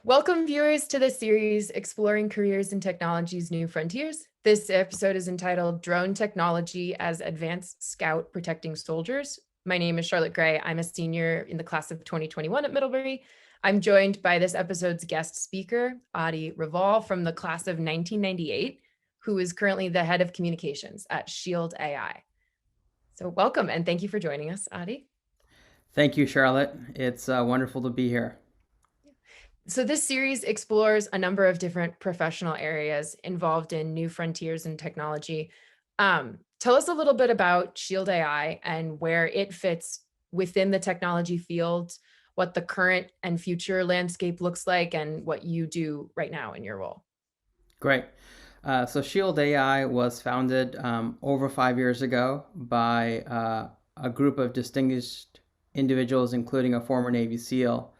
Welcome, viewers, to the series Exploring Careers and Technology's New Frontiers. This episode is entitled Drone Technology as Advanced Scout Protecting Soldiers. My name is Charlotte Gray. I'm a senior in the class of 2021 at Middlebury. I'm joined by this episode's guest speaker, Adi Raval, from the class of 1998, who is currently the head of communications at ShieldAI. So welcome, and thank you for joining us, Adi. Thank you, Charlotte. It's wonderful to be here. So this series explores a number of different professional areas involved in new frontiers in technology. Tell us a little bit about ShieldAI and where it fits within the technology field, what the current and future landscape looks like, and what you do right now in your role. Great. So Shield AI was founded over 5 years ago by a group of distinguished individuals, including a former Navy SEAL.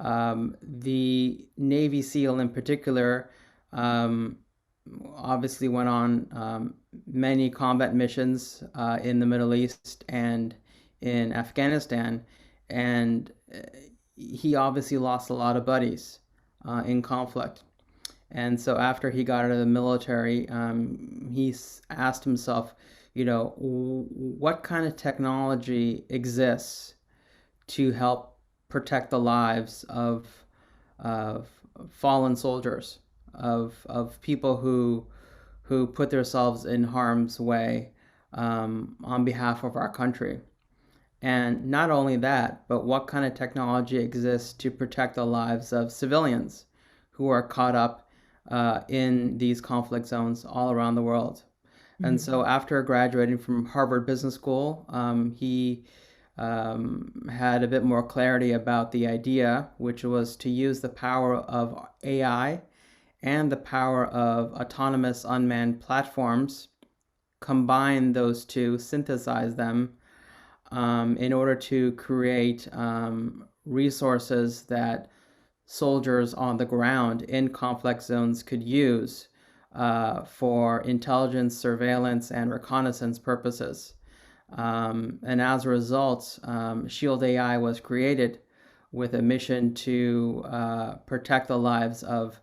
The Navy SEAL in particular obviously went on many combat missions in the Middle East and in Afghanistan, and he obviously lost a lot of buddies in conflict. And so after he got out of the military, he asked himself, what kind of technology exists to help protect the lives of fallen soldiers, of people who put themselves in harm's way on behalf of our country. And not only that, but what kind of technology exists to protect the lives of civilians who are caught up in these conflict zones all around the world. And so after graduating from Harvard Business School, he had a bit more clarity about the idea, which was to use the power of AI and the power of autonomous unmanned platforms, combine those two, synthesize them in order to create resources that soldiers on the ground in conflict zones could use for intelligence, surveillance, and reconnaissance purposes. And as a result, ShieldAI was created with a mission to protect the lives of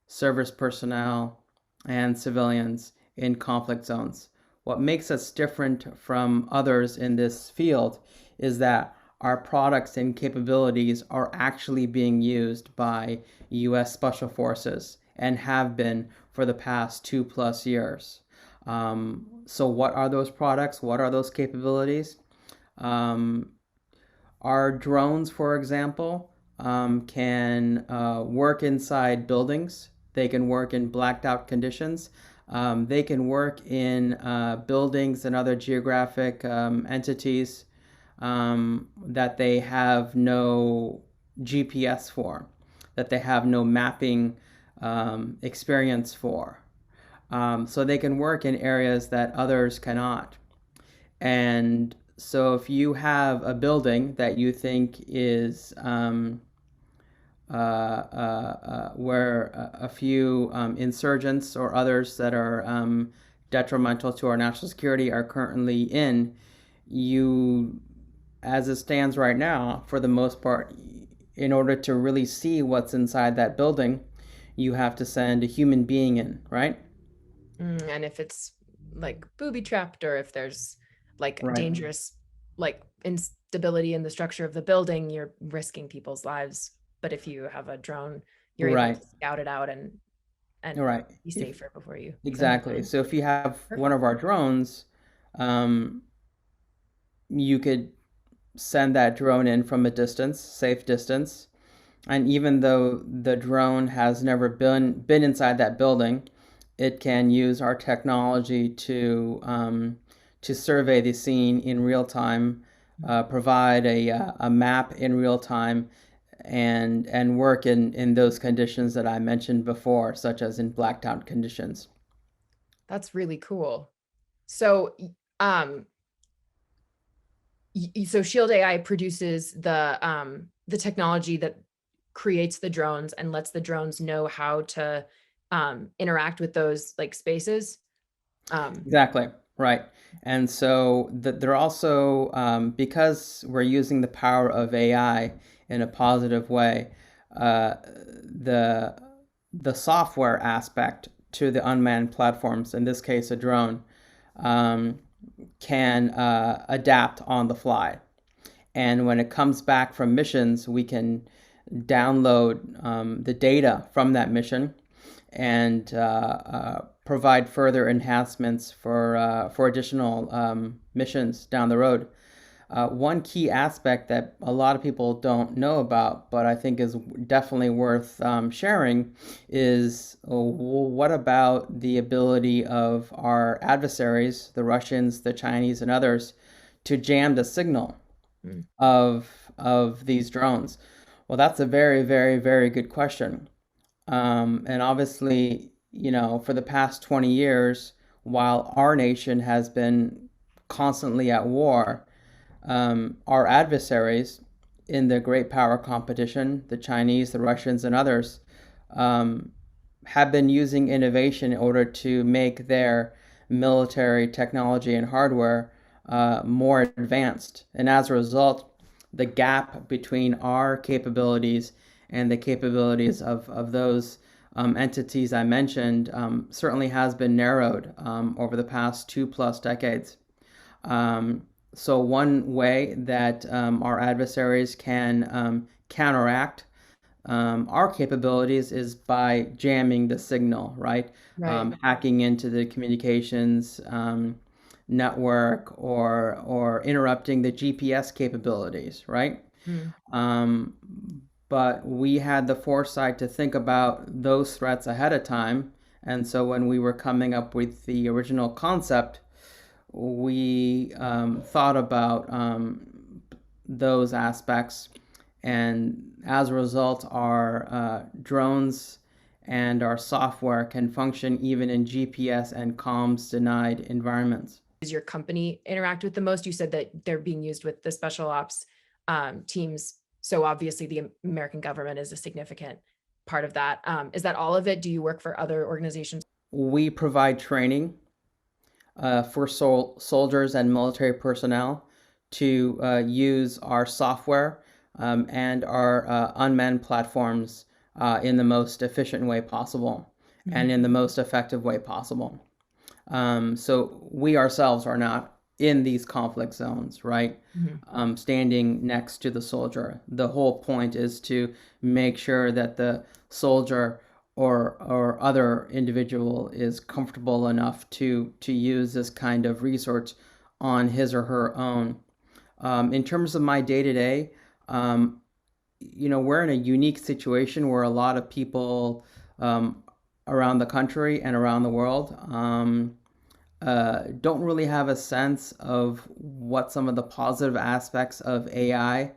service personnel and civilians in conflict zones. What makes us different from others in this field is that our products and capabilities are actually being used by U.S. Special Forces and have been for the past 2+ years. So what are those products? What are those capabilities? Our drones, for example, can work inside buildings. They can work in blacked out conditions. They can work in buildings and other geographic entities that they have no GPS for, that they have no mapping experience for. So they can work in areas that others cannot. And so if you have a building that you think is where a few insurgents or others that are detrimental to our national security are currently in, you, as it stands right now, for the most part, in order to really see what's inside that building, you have to send a human being in, right? And if it's like booby trapped, or if there's like Right. dangerous, like instability in the structure of the building, you're risking people's lives. But if you have a drone, you're able Right. to scout it out and Right. be If safer before you send it exactly. in. So if you have one Perfect. of our drones, um, you could send that drone in from a distance, safe distance. And even though the drone has never been inside that building, it can use our technology to survey the scene in real time, provide a map in real time, and work in those conditions that I mentioned before, such as in blacked out conditions. That's really cool. So, um, so Shield AI produces the technology that creates the drones and lets the drones know how to interact with those like spaces. Um, Exactly. Right. And so they're also, because we're using the power of AI in a positive way, uh, the the software aspect to the unmanned platforms, in this case a drone, um, can adapt on the fly. And when it comes back from missions, we can download the data from that mission and provide further enhancements for additional missions down the road. One key aspect that a lot of people don't know about, but I think is definitely worth sharing, is what about the ability of our adversaries, the Russians, the Chinese, and others, to jam the signal Mm. of these drones? Well, that's a very, very, very good question. And obviously, for the past 20 years, while our nation has been constantly at war, our adversaries in the great power competition, the Chinese, the Russians, and others, um, have been using innovation in order to make their military technology and hardware more advanced. And as a result, the gap between our capabilities and the capabilities of those entities I mentioned certainly has been narrowed over the past 2+ decades. Um, so one way that our adversaries can counteract our capabilities is by jamming the signal, right? Right. Hacking into the communications network, or interrupting the GPS capabilities, right? Mm. Um, but we had the foresight to think about those threats ahead of time. And so when we were coming up with the original concept, we thought about those aspects. And as a result, our drones and our software can function even in GPS and comms denied environments. Does your company interact with the most? You said that they're being used with the special ops teams. So obviously the American government is a significant part of that. Is that all of it? Do you work for other organizations? We provide training for soldiers and military personnel to use our software and our unmanned platforms in the most efficient way possible and in the most effective way possible. So we ourselves are not in these conflict zones, right? Standing next to the soldier. The whole point is to make sure that the soldier or other individual is comfortable enough to use this kind of resource on his or her own. In terms of my day to day, we're in a unique situation where a lot of people around the country and around the world don't really have a sense of what some of the positive aspects of AI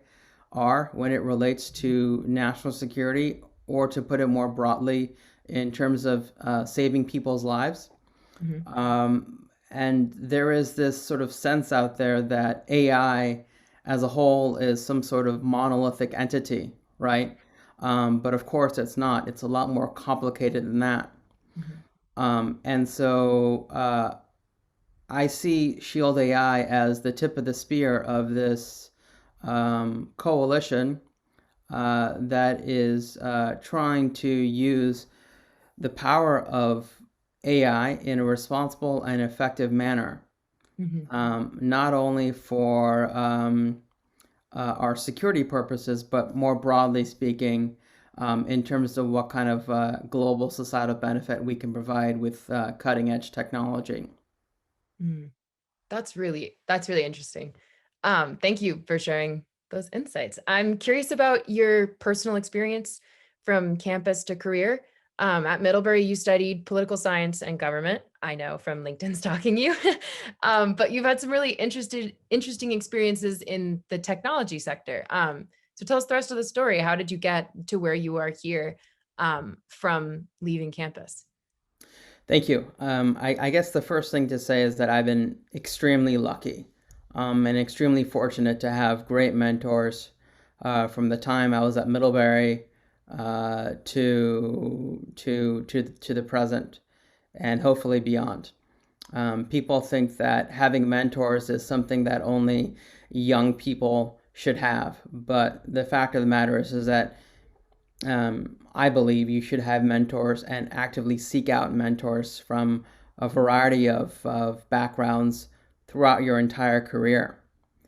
are when it relates to national security, or to put it more broadly, in terms of saving people's lives. And there is this sort of sense out there that AI as a whole is some sort of monolithic entity, right? But of course, it's not. It's a lot more complicated than that. And so I see ShieldAI as the tip of the spear of this coalition that is trying to use the power of AI in a responsible and effective manner, not only for our security purposes, but more broadly speaking, in terms of what kind of global societal benefit we can provide with cutting edge technology. That's really interesting. Thank you for sharing those insights. I'm curious about your personal experience from campus to career. At Middlebury, you studied political science and government. I know from LinkedIn stalking you, but you've had some really interesting experiences in the technology sector. So tell us the rest of the story. How did you get to where you are here from leaving campus? Thank you. I guess the first thing to say is that I've been extremely lucky and extremely fortunate to have great mentors from the time I was at Middlebury to the present, and hopefully beyond. People think that having mentors is something that only young people should have, but the fact of the matter is that I believe you should have mentors and actively seek out mentors from a variety of backgrounds throughout your entire career,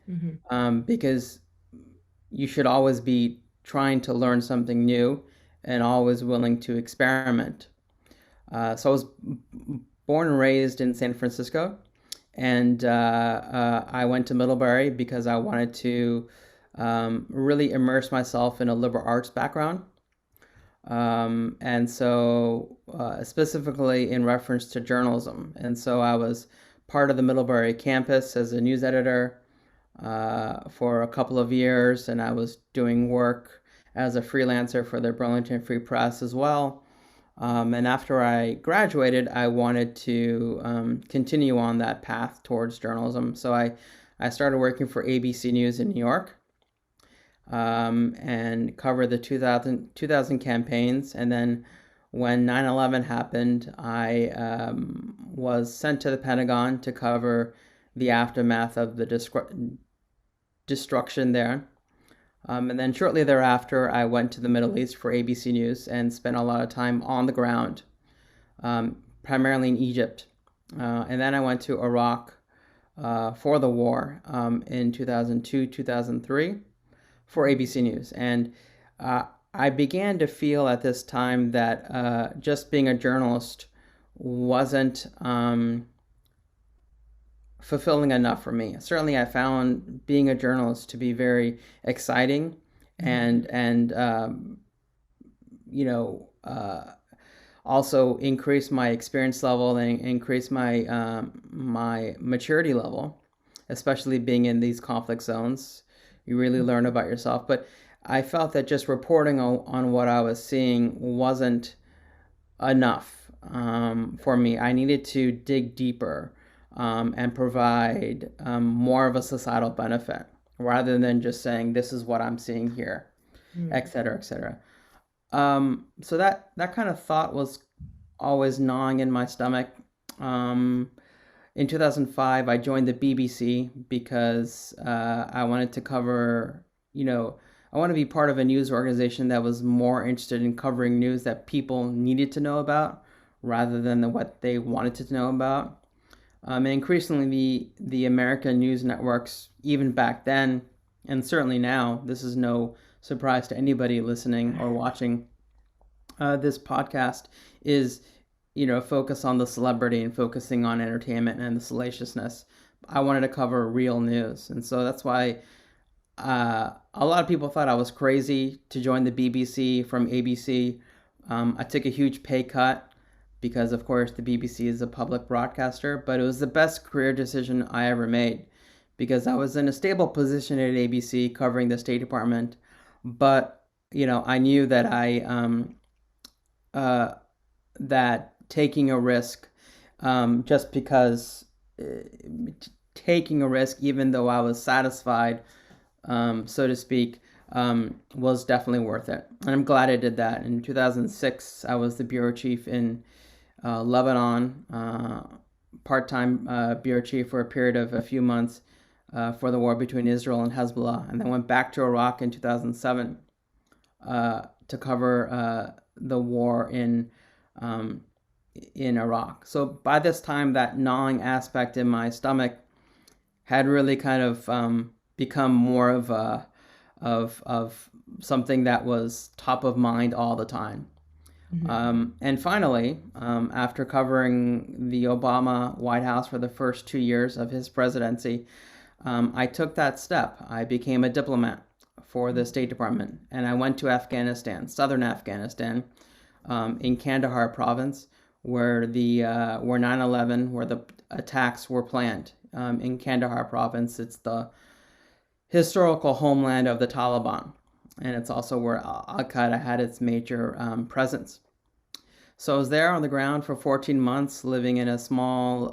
Hmm. because you should always be trying to learn something new and always willing to experiment. So I was born and raised in San Francisco, and I went to Middlebury because I wanted to really immerse myself in a liberal arts background. And so, specifically in reference to journalism. And so I was part of the Middlebury campus as a news editor for a couple of years, and I was doing work as a freelancer for the Burlington Free Press as well. And after I graduated, I wanted to continue on that path towards journalism. So I started working for ABC News in New York, and covered the 2000 campaigns. And then when 9/11 happened, I was sent to the Pentagon to cover the aftermath of the destruction there. And then shortly thereafter, I went to the Middle East for ABC News and spent a lot of time on the ground, primarily in Egypt. And then I went to Iraq for the war in 2002, 2003 for ABC News. And I began to feel at this time that just being a journalist wasn't fulfilling enough for me. Certainly, I found being a journalist to be very exciting and you know also increase my experience level and increase my maturity level, especially being in these conflict zones. You really learn about yourself. But I felt that just reporting on what I was seeing wasn't enough for me. I needed to dig deeper and provide more of a societal benefit rather than just saying, this is what I'm seeing here, et cetera, et cetera. So that kind of thought was always gnawing in my stomach. In 2005, I joined the BBC because I wanted to cover, I want to be part of a news organization that was more interested in covering news that people needed to know about rather than what they wanted to know about. And increasingly, the American news networks, even back then, and certainly now, this is no surprise to anybody listening or watching this podcast, is focus on the celebrity and focusing on entertainment and the salaciousness. I wanted to cover real news, and so that's why a lot of people thought I was crazy to join the BBC from ABC. I took a huge pay cut because, of course, the BBC is a public broadcaster, but it was the best career decision I ever made because I was in a stable position at ABC covering the State Department, but I knew that that taking a risk, just because taking a risk, even though I was satisfied, so to speak, was definitely worth it. And I'm glad I did that. In 2006, I was the bureau chief in Lebanon, part-time bureau chief for a period of a few months for the war between Israel and Hezbollah, and then went back to Iraq in 2007 to cover the war in Iraq. So by this time, that gnawing aspect in my stomach had really kind of become more of something that was top of mind all the time. And finally, after covering the Obama White House for the first 2 years of his presidency, I took that step. I became a diplomat for the State Department, and I went to Afghanistan, southern Afghanistan, in Kandahar province, where 9/11, where the attacks were planned. In Kandahar province, it's the historical homeland of the Taliban, and it's also where Al-Qaeda had its major presence. So I was there on the ground for 14 months, living in a small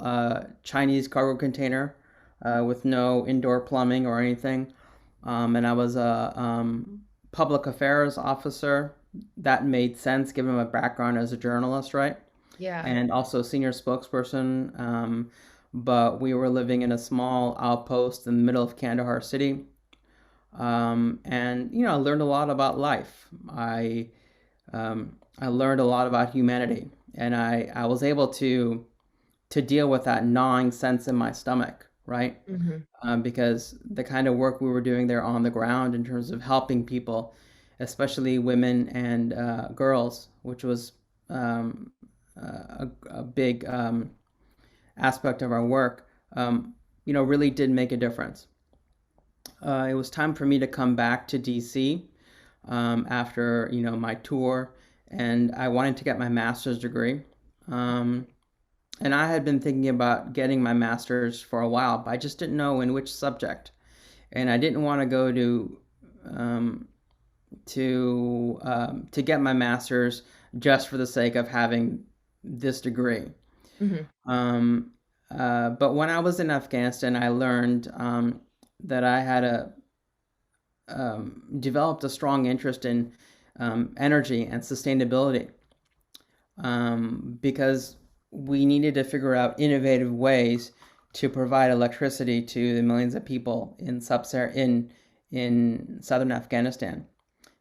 Chinese cargo container with no indoor plumbing or anything. And I was a public affairs officer. That made sense given my background as a journalist, right? Yeah. And also senior spokesperson. But we were living in a small outpost in the middle of Kandahar city. And I learned a lot about life. I I learned a lot about humanity, and I was able to deal with that gnawing sense in my stomach, right? Hmm. Because the kind of work we were doing there on the ground in terms of helping people, especially women and girls, which was a big aspect of our work, really did make a difference. It was time for me to come back to DC after my tour, and I wanted to get my master's degree. Um, and I had been thinking about getting my master's for a while, but I just didn't know in which subject, and I didn't want to go um, to get my master's just for the sake of having this degree. Hmm. Um, but when I was in Afghanistan, I learned that I had developed a strong interest in energy and sustainability because we needed to figure out innovative ways to provide electricity to the millions of people in southern Afghanistan.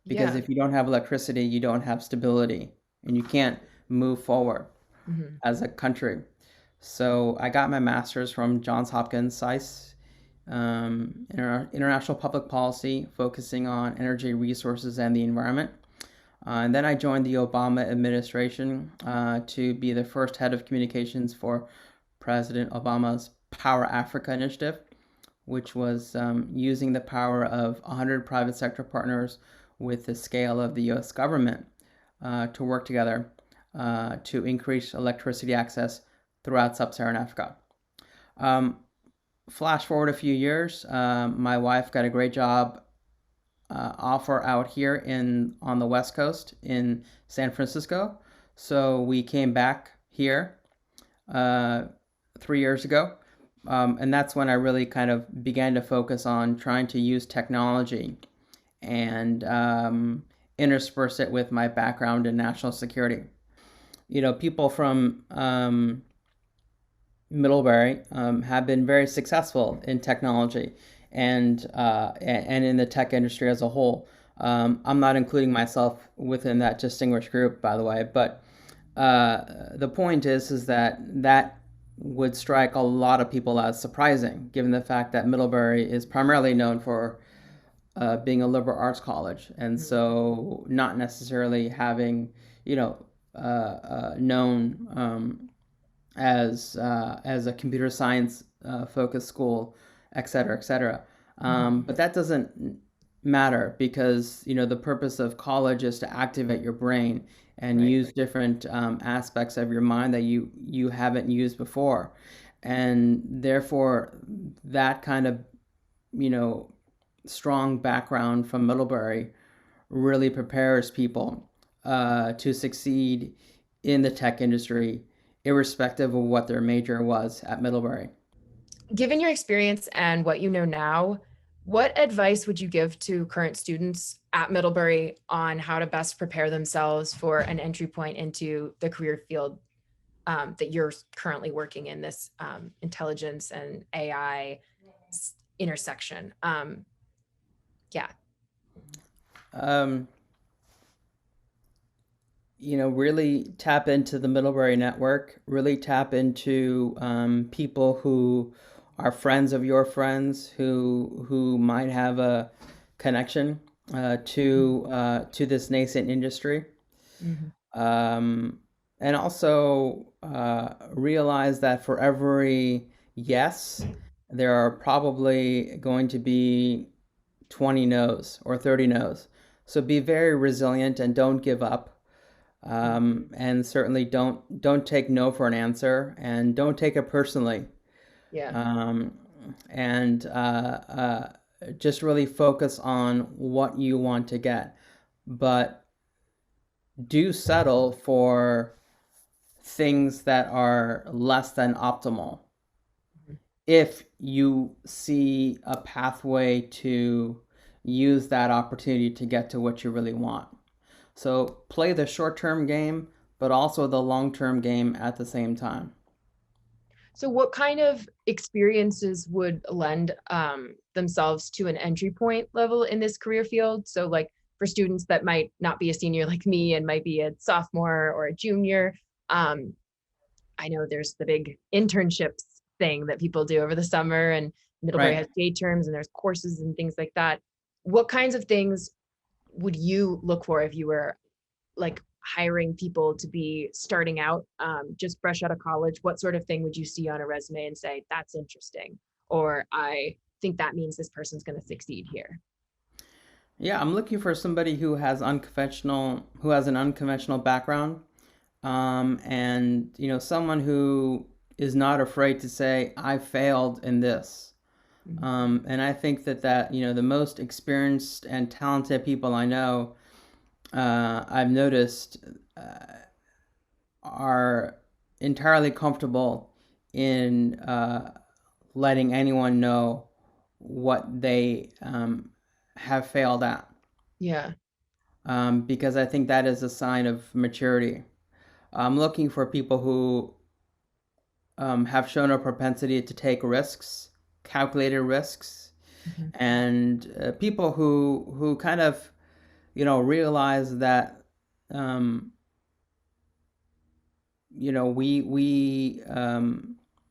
Because Yeah. if you don't have electricity, you don't have stability, and you can't move forward Hmm. as a country. So I got my master's from Johns Hopkins SAIS, international public policy, focusing on energy resources and the environment. And then I joined the Obama administration to be the first head of communications for President Obama's Power Africa initiative, which was using the power of 100 private sector partners with the scale of the US government to work together to increase electricity access throughout sub Saharan Africa. Um, Flash forward a few years, my wife got a great job offer out here on the West Coast in San Francisco. So we came back here uh, 3 years ago. And that's when I really kind of began to focus on trying to use technology and intersperse it with my background in national security. People from Middlebury have been very successful in technology and in the tech industry as a whole. I'm not including myself within that distinguished group, by the way, but the point is that would strike a lot of people as surprising, given the fact that Middlebury is primarily known for being a liberal arts college, and so not necessarily having, known as a computer science focused school, et cetera, et cetera. Hmm. But that doesn't matter because the purpose of college is to activate your brain and Right. use different aspects of your mind that you haven't used before, and therefore that kind of you know strong background from Middlebury really prepares people to succeed in the tech industry, irrespective of what their major was at Middlebury. Given your experience and what you know now, what advice would you give to current students at Middlebury on how to best prepare themselves for an entry point into the career field that you're currently working in, this intelligence and AI intersection? Yeah. Um, really tap into the Middlebury network, really tap into people who are friends of your friends who might have a connection to this nascent industry. Mm-hmm. Um, and also realize that for every yes, there are probably going to be 20 no's or 30 no's. So be very resilient and don't give up. And certainly don't take no for an answer and don't take it personally. Yeah. Um, and just really focus on what you want to get. But do settle for things that are less than optimal if you see a pathway to use that opportunity to get to what you really want. So play the short term game, but also the long term game at the same time. So, what kind of experiences would lend themselves to an entry point level in this career field? So, like, for students that might not be a senior like me and might be a sophomore or a junior. I know there's the big internships thing that people do over the summer, and Middlebury Right. has day terms and there's courses and things like that. What kinds of things would you look for if you were like hiring people to be starting out, just fresh out of college? What sort of thing would you see on a resume and say, that's interesting? Or I think that means this person's going to succeed here. Yeah, I'm looking for somebody who has an unconventional background, and someone who is not afraid to say, "I failed in this." Mhm. And I think that the most experienced and talented people I know, I've noticed, are entirely comfortable in letting anyone know what they have failed at, Yeah. because I think that is a sign of maturity. I'm looking for people who have shown a propensity to take risks, calculated risks, Mhm. and people who kind of realize that um, we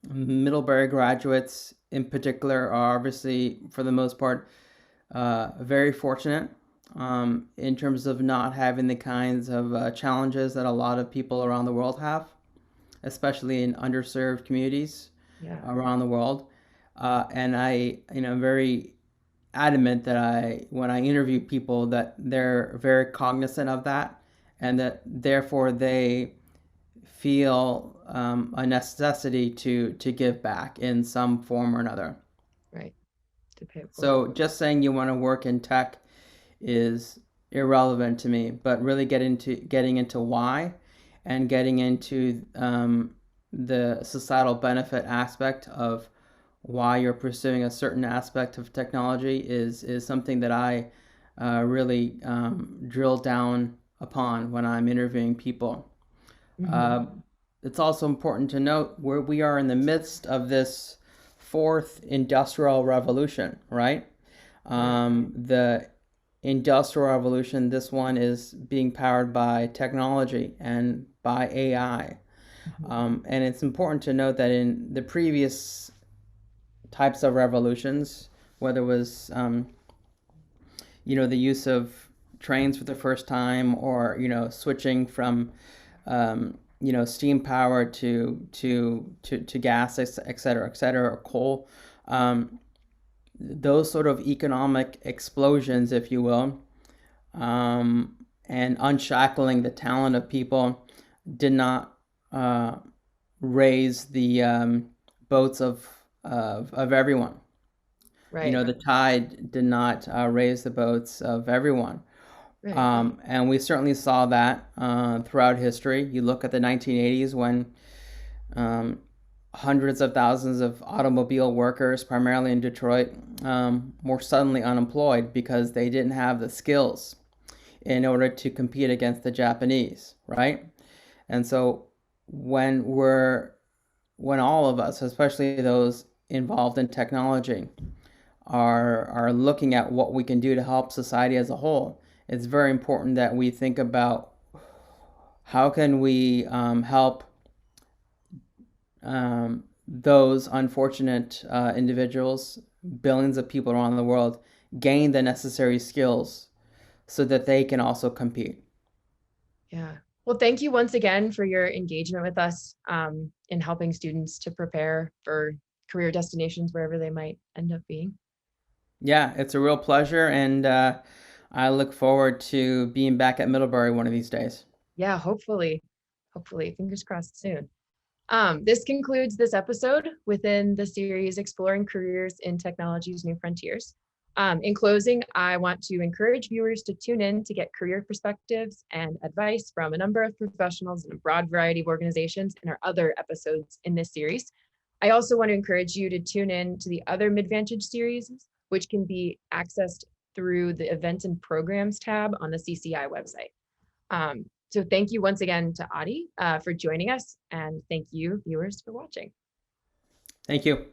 Middlebury graduates in particular are obviously, for the most part, very fortunate in terms of not having the kinds of challenges that a lot of people around the world have, especially in underserved communities Yeah. around the world. And I'm very adamant that when I interview people, that they're very cognizant of that, and that therefore they feel a necessity to give back in some form or another. Right. To pay it forward. So just saying you want to work in tech is irrelevant to me, but really getting into why, and getting into the societal benefit aspect of why you're pursuing a certain aspect of technology is something that I really drill down upon when I'm interviewing people. Hmm. Uh, it's also important to note where we are in the midst of this fourth industrial revolution, right? Right. The industrial revolution, this one is being powered by technology and by AI. Mhm. And it's important to note that in the previous types of revolutions, whether it was the use of trains for the first time, or switching from steam power to gas, et cetera, or coal. Those sort of economic explosions, if you will, and unshackling the talent of people did not raise the boats of everyone. Right. The tide did not raise the boats of everyone. Right. And we certainly saw that throughout history. You look at the 1980s, when um, hundreds of thousands of automobile workers, primarily in Detroit, were suddenly unemployed because they didn't have the skills in order to compete against the Japanese, right? And so when when all of us, especially those involved in technology, are looking at what we can do to help society as a whole, it's very important that we think about how can we help those unfortunate individuals, billions of people around the world, gain the necessary skills so that they can also compete. Yeah. Well, thank you once again for your engagement with us, in helping students to prepare for career destinations wherever they might end up being. Yeah, it's a real pleasure, and I look forward to being back at Middlebury one of these days. Yeah, hopefully, fingers crossed soon. This concludes this episode within the series Exploring Careers in Technology's New Frontiers. In closing, I want to encourage viewers to tune in to get career perspectives and advice from a number of professionals in a broad variety of organizations in our other episodes in this series. I also want to encourage you to tune in to the other MIDDVantage series, which can be accessed through the Events and Programs tab on the CCI website. So thank you once again to Adi for joining us, and thank you, viewers, for watching. Thank you.